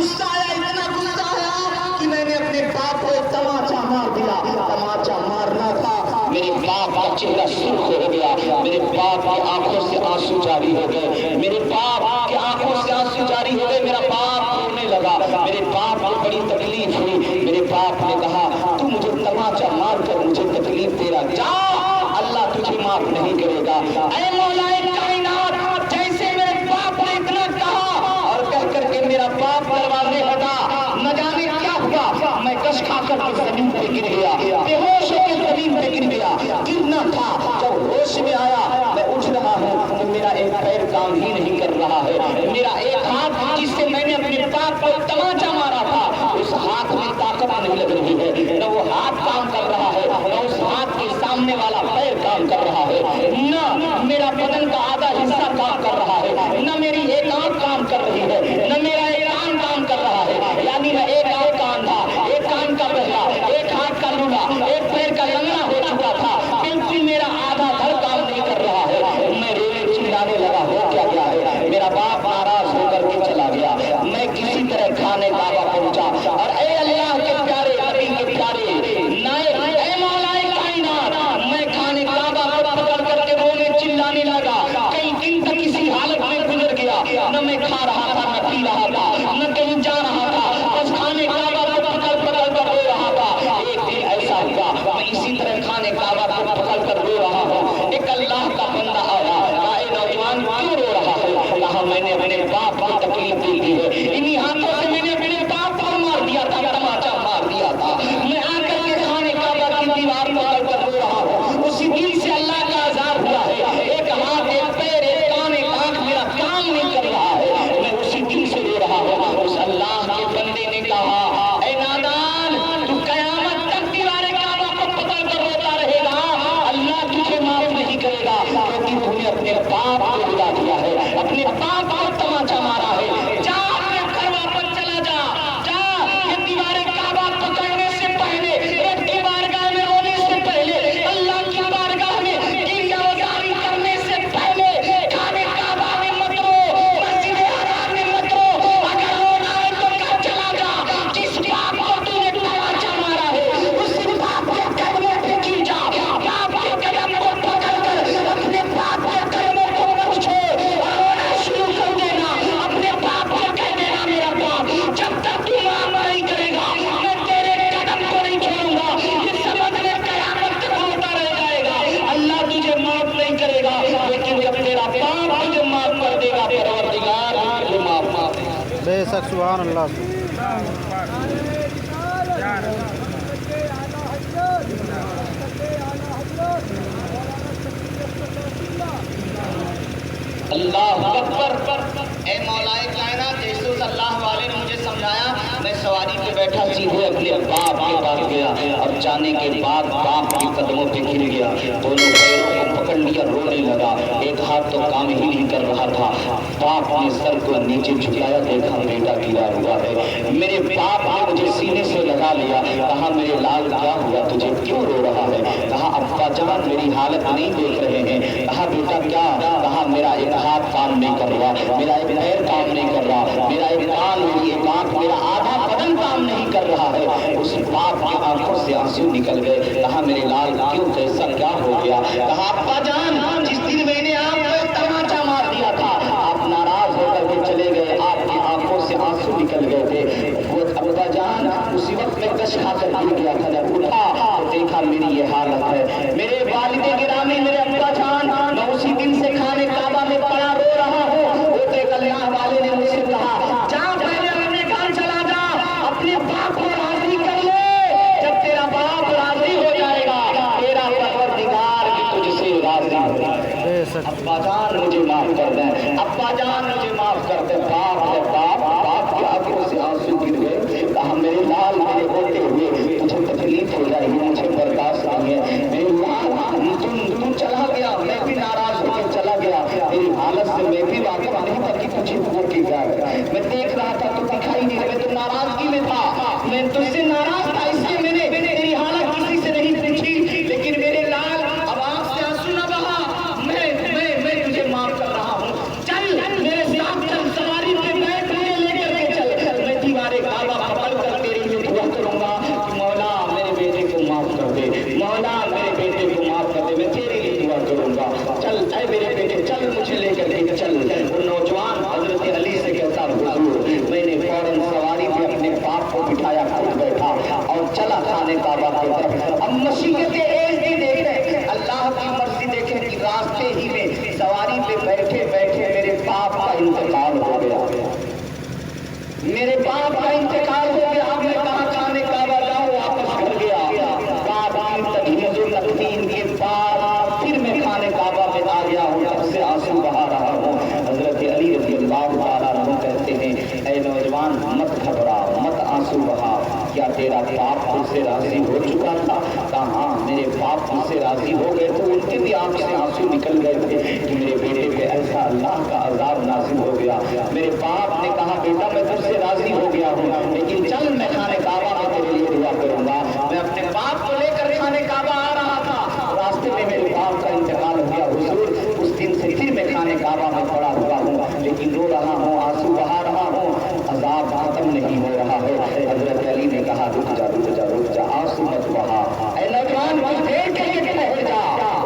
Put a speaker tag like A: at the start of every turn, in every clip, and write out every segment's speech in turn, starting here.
A: غصہ آیا، اتنا غصہ آیا کہ میں نے اپنے باپ کو ایک تماچا مار دیا۔ تماچا مارنا تھا، میرے باپ کا چہرہ سرخ ہو گیا، میرے باپ کی آنکھوں سے آنسو جاری ہو گئے، میرے باپ کی آنکھوں سے آنسو جاری ہو گئے، میرا باپ رونے لگا، میرے باپ کو بڑی تکلیف ہوئی۔ میرے باپ نے کہا تو مجھے تماچا مار کر مجھے تکلیف دے رہا، جا اللہ تجھے معاف نہیں کرے گا۔ اے مولا کائنات، جیسے میرے باپ نے اتنا کہا اور کہہ کر کے میرا باپ دروازے ہٹا، نہ جانے کیا ہوا، میں کش کھا کر کے زمین پہ گر گیا، بے ہوش ہو کے زمین پہ گر گیا۔ گرنا تھا، جب ہوش میں آیا میں اٹھ رہا ہوں تو میرا ایک پیر کام ہی نہیں کر رہا ہے، میرا ایک ہاتھ جس سے میں نے اپنے باپ کو تماچا مارا تھا اس ہاتھ میں طاقت نہیں لگ رہی ہے، نہ وہ ہاتھ کام کر رہا ہے، نہ اس ہاتھ کے سامنے والا پیر کام کر رہا ہے، نہ میرا بدن کا آدھا حصہ کام کر رہا ہے، نہ میری ایک آنکھ کام کر رہی ہے، نہ میرا ایک کان کام کر رہا ہے، یعنی میں ایک آنکھ کا اندھا، ایک کان کا بہرا، ایک ہاتھ کا لولا، ایک پیر کا لنگڑا ہو چکا تھا، بالکل میرا آدھا دھڑ کام نہیں کر رہا ہے۔ میں رونے چلانے لگا، ہو کیا گیا ہے؟ میرا باپ ناراض ہو کر کے چلا گیا، میں کسی طرح کھانے کعبہ پہنچا اور اے اللہ کے پیارے نبی کے پیارے نائب، اے مولا کائنات، میں کھانے کعبہ کو پکڑ کر کے رونے چلانے لگا۔ کئی دن تک اسی حالت میں گزر گیا، نہ میں کھا رہا تھا نہ پی رہا تھا نہ کہیں جا رہا تھا، بس کھانے کعبہ کو پکڑ پکڑ کر رو رہا تھا۔ ایک دن ایسا ہوا میں اسی طرح کھانے کعبہ کو پکڑ کر رو رہا ہوں، ایک اللہ کا بندہ آیا، کہا اے نوجوان کیوں رو رہا ہے؟ کہا میں نے اپنے باپ کو تکلیف دی تھی، انہی ہاتھوں سے میں نے اپنے باپ کو مار دیا تھا، تماچا مار دیا تھا۔ میں آ کر کے خانے کعبہ کی دیوار پکڑ کر رو رہا ہوں، اسی دل سے اللہ کا عذاب ہوا ہے، ایک ہاتھ ایک پیر ایک کان ایک آنکھ میرا کام نہیں کر رہا ہے، میں اسی دل سے رو رہا ہوں۔ اس اللہ کے بندے نے کہا اے نادان، تو قیامت تک دیوار کعبہ کو پکڑ کر روتا رہے گا، اللہ تجھے معاف نہیں کرے گا، کیونکہ تو نے اپنے باپ کو بلا دیا ہے، اپنے باپ کو تماچا مارا ہے۔ جا اپنے گھر واپس چلا جا، جا یہ دیوار کعبہ پکڑنے سے پہلے، ایک کی بارگاہ میں رونے سے پہلے، اللہ کی بارگاہ میں گریہ وزاری کرنے سے پہلے کھانے کعبہ میں مت رو، مسجد حرام میں مت رو، اگر رونا ہے تو گھر چلا جا، جس باپ کو تو نے تماچا مارا ہے اس باپ کے قدموں پہ گر جا، باپ کے قدم کو پکڑ کر اپنے باپ کے قدموں کو مت چھوڑ اور رونا شروع کر دینا، اپنے باپ کو کہہ دینا میرا باپ جب تک تو معاف نہیں کرے گا میں تیرے قدم کو نہیں چھوڑوں گا، یہ سمجھ میں قیامت تک ہوتا رہ جائے گا، اللہ تجھے معاف نہیں کرے گا، لیکن جب تیرا باپ تجھے معاف کر دے گا پروردگار تجھے معاف کرے گا۔
B: بے شک سبحان اللہ۔
A: اللہ اکبر۔ اے مولا کائنات، جیسے اس اللہ والے نے مجھے سمجھایا، میں سواری پہ بیٹھا سیدھے اپنے باپ کے پاس گیا اور جانے کے بعد باپ کے قدموں پہ گر گیا، دونوں پیروں کو پکڑ لیا، رونے لگا، ایک ہاتھ تو کام ہی نہیں کر رہا تھا۔ باپ نے سر کو نیچے جھکایا، دیکھا بیٹا گرا ہوا ہے، میرے باپ نے مجھے سینے سے لگا لیا، کہا میرے لال کیا ہوا، تجھے کیوں رو رہا ہے؟ کہا ابا جان میری حالت نہیں دیکھ رہے ہیں۔ کہا بیٹا کیا؟ کہا میرا ایک ہاتھ کام نہیں کر رہا، میرا ایک پیر کام نہیں کر رہا، میرا ایک کان میری ایک آنکھ میرا آدھا بدن کام نہیں کر رہا ہے۔ اس باپ کی آنکھوں سے آنسو نکل گئے، کہا میرے لال کیوں، کیسا کیا ہو گیا؟ کہا ابا جان جس دن میں نے آپ کو تماچا مار دیا تھا آپ ناراض ہو کر کے چلے گئے، آپ کی آنکھوں سے آنسو نکل گئے تھے، وہ ابا جان اسی وقت میں کش کھا کر گر گیا تھا، جب اٹھا تو دیکھا میری یہ حالت ہے۔ میرے والد گرامی میرے ابا جان، میں اسی دن سے کھانے کعبہ میں پڑا رو رہا ہوں۔ وہ ایک اللہ والے نے مجھ سے کہا جا پہلے اپنے گھر چلا جا، اپنے باپ کو راضی کر لے، جب تیرا باپ راضی ہو جائے گا تیرا پروردگار بھی تجھ سے راضی ہو جائے گا۔ ابا جان مجھے معاف کر دیں، ابا جان مجھے معاف کر دیں۔ باپ کی آنکھوں سے آنسو گر گئے، کہا میرے لال میرے ہوتے ہوئے تجھے تکلیف ہو جائے گی، مجھے برداشت نہیں ہے، میرے میرے باپ کا انتقال ہو گیا، اب میں کہاں خانے کعبہ جاؤں، واپس گھر گیا۔ باپ کی تجویز و تلقین کے بعد پھر میں خانے کعبہ میں آ گیا ہوں، تب سے آنسو بہا رہا ہوں۔ حضرت علی رضی اللہ تعالیٰ عنہ کہتے ہیں اے نوجوان مت گھبرا، مت آنسو بہا، کیا تیرا باپ تجھ سے راضی ہو چکا تھا؟ کہا ہاں میرے باپ تجھ سے راضی ہو گئے تو ان کے بھی آنکھ سے آنسو نکل گئے تھے کہ میرے بیٹے پہ ایسا اللہ کا عذاب نازل ہو گیا۔ میرے باپ نے کہا بیٹا میں تجھ سے راضی ہو گیا ہوں، لیکن چل میں خانے کعبہ میں تیرے لیے دعا کروں گا۔ میں اپنے باپ کو لے کر خانے کعبہ آ رہا تھا، راستے میں میرے باپ کا انتقال ہو گیا۔ حضور اس دن سے پھر میں خانے کعبہ میں پڑا ہوا ہوں، لیکن رو رہا ہوں، آنسو بہا رہا ہوں، عذاب ختم نہیں ہو رہا ہے۔ حضرت علی نے کہا رک جا رک جا رک جا، آنسو مت بہا، اے نوجوان کچھ دیر کے لیے ٹھہر جا۔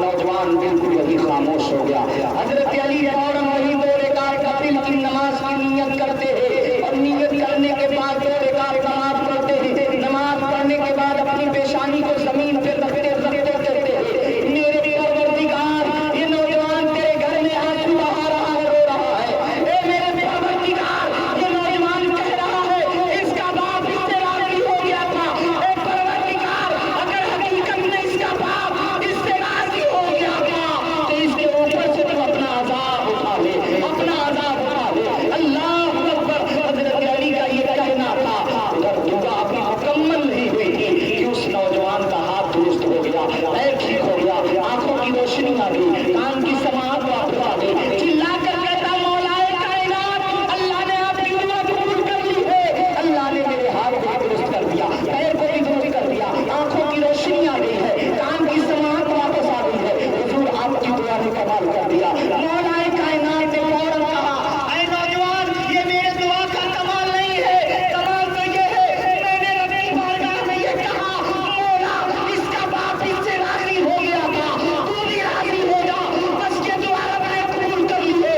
A: نوجوان بالکل وہی خاموش ہو گیا۔ حضرت علی فوراً وہی دو رکعت نفل کی نماز کی نیت کرتے ہیں، اور نیت کرنے کے بعد دو رکعت نماز پڑھتے ہیں۔ نماز پڑھنے کے بعد اپنی پیشانی کو زمین پہ رکھتے کہتے ہیں میرے پروردگار یہ نوجوان تیرے گھر میں آنسو بہا رہا ہے، رو رہا ہے، اے میرے پروردگار یہ نوجوان کہہ رہا ہے اس کا باپ اس سے راضی ہو گیا تھا۔ اے پروردگار اگر حقیقت میں اس کا باپ اس سے راضی ہو گیا تھا تو اس کے اوپر سے تو اپنا عذاب اٹھا لے، اپنا عذاب اٹھا لے۔ اللہ اکبر۔ حضرت علی کا یہ کہنا تھا، ادھر دعا ابھی مکمل نہیں ہوئی تھی کہ اس نوجوان کا ہاتھ درست ہو گیا، پیر ٹھیک ہو گیا، آنکھوں کی روشنی آ گئی، کان کی سماعت واپس آ گئی، چلا کر کہتا مولا کائنات اللہ نے آپ کی دعا قبول کر لی ہے، اللہ نے میرے ہاتھ کو درست کر دیا، پیر کو بھی درست کر دیا، آنکھوں کی روشنی آ گئی ہے، کان کی سماعت واپس آ گئی ہے، حضور آپ کی دعا نے کمال کر دیا۔ مولا کائنات نے فوراً کہا اے نوجوان یہ میرے دعا کا کمال نہیں ہے، کمال تو یہ ہے میں نے رب کی بارگاہ میں یہ کہا مولا اس کا باپ اس سے راضی ہو گیا تھا، تو بھی راضی ہو جا، بس یہ دعا رب نے قبول کر لی ہے۔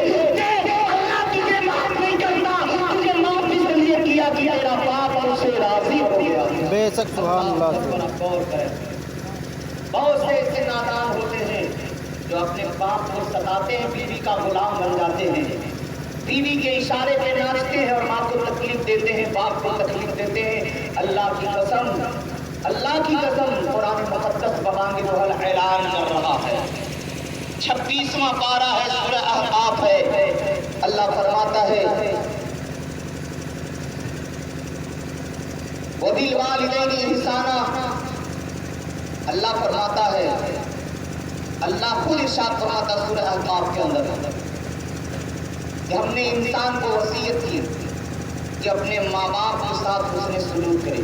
A: اللہ تجھے معاف نہیں کرتا، تجھے معاف اس لیے کیا کہ تیرا باپ اس سے راضی ہو گیا۔
B: بے شک سبحان اللہ۔
A: غور کریں، بہت سے ایسے نادان ہوتے ہیں جو اپنے باپ کو ستاتے ہیں، بیوی کا غلام بن جاتے ہیں، بیوی کے اشارے پہ ناچتے ہیں اور ماں کو تکلیف دیتے ہیں، باپ کو تکلیف دیتے ہیں۔ اللہ کی قسم، اللہ کی قسم قرآن مقدس بغانگِ محل اعلان کر رہا ہے، 26واں پارہ ہے، سورہ احقاف ہے، اللہ فرماتا ہے وَبِالْوَالِدَيْنِ إِحْسَانًا، اللہ فرماتا ہے، اللہ خود ارشاد فرماتا سورہ احقاف کے اندر کہ ہم نے انسان کو وصیت کی کہ اپنے ماں باپ کے ساتھ حسن سلوک کرے،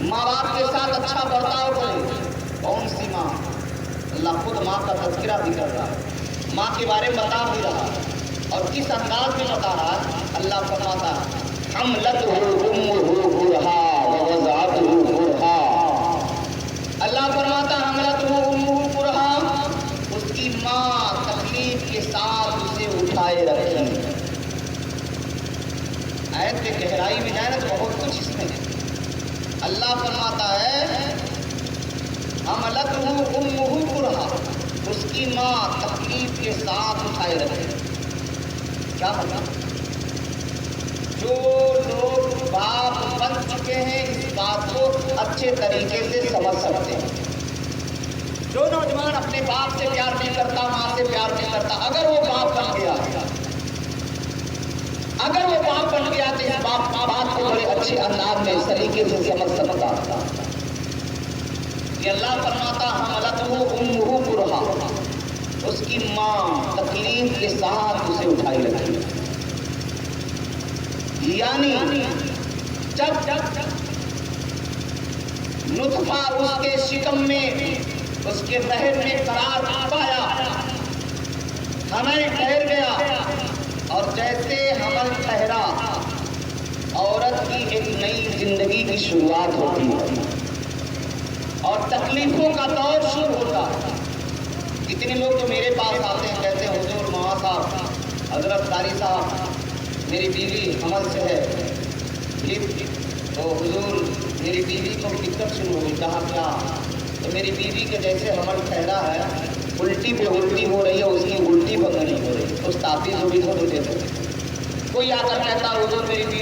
A: ماں باپ کے ساتھ اچھا برتاؤ کرے۔ کون سی ماں؟ اللہ خود ماں کا تذکرہ بھی کر رہا ہے، ماں کے بارے میں بتا بھی رہا ہے، اور کس انداز میں بتا رہا ہے؟ اللہ فرماتا حملتہ امہ کرہا ووضعتہ کرہا، اللہ فرماتا حملتہ امہ کرہا، اس کی ماں تکلیف کے ساتھ اسے اٹھائے رکھی۔ آیت میں گہرائی میں جائے نا تو بہت کچھ اس میں ہے۔ اللہ فرماتا ہے حملتہ امہ کرہا، اس کی ماں تکلیف کے ساتھ اٹھائے رکھی۔ کیا مطلب؟ جو لوگ باپ بن چکے ہیں اس بات کو اچھے طریقے سے سمجھ سکتے ہیں۔ جو نوجوان اپنے باپ سے پیار نہیں کرتا، ماں سے پیار نہیں کرتا، اگر وہ باپ بن گیا، اگر وہ باپ بن گیا تو اس بات کو بڑے اچھے انداز میں اس طریقے سے سمجھ سکتا۔ کہ اللہ فرماتا حملتہ امہ کرہا، اس کی ماں تکلیف کے ساتھ اسے اٹھائی رکھی۔ یعنی جب نطفہ اس کے شکم میں، اس کے رحم میں قرار پایا، حمل ٹھہر گیا، اور جیسے حمل ٹھہرا عورت کی ایک نئی زندگی کی شروعات ہوتی ہے اور تکلیفوں کا دور شروع ہوتا ہے۔ کتنے لوگ تو میرے پاس آتے ہیں، کہتے ہیں حضور مولانا صاحب، حضرت قاری صاحب میری بیوی حمل سے ہے، تو حضور میری بیوی کو دقت شروع ہوئی، کہا کیا؟ تو میری بیوی کے جیسے حمل ٹھہرا ہے، الٹی پہ الٹی ہو رہی ہے، اس کی الٹی بند نہیں ہو رہی، اس تعبیر بھی دیتے۔ کوئی آ کر کہتا حضور میری بیوی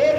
A: 1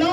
A: 9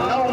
A: 9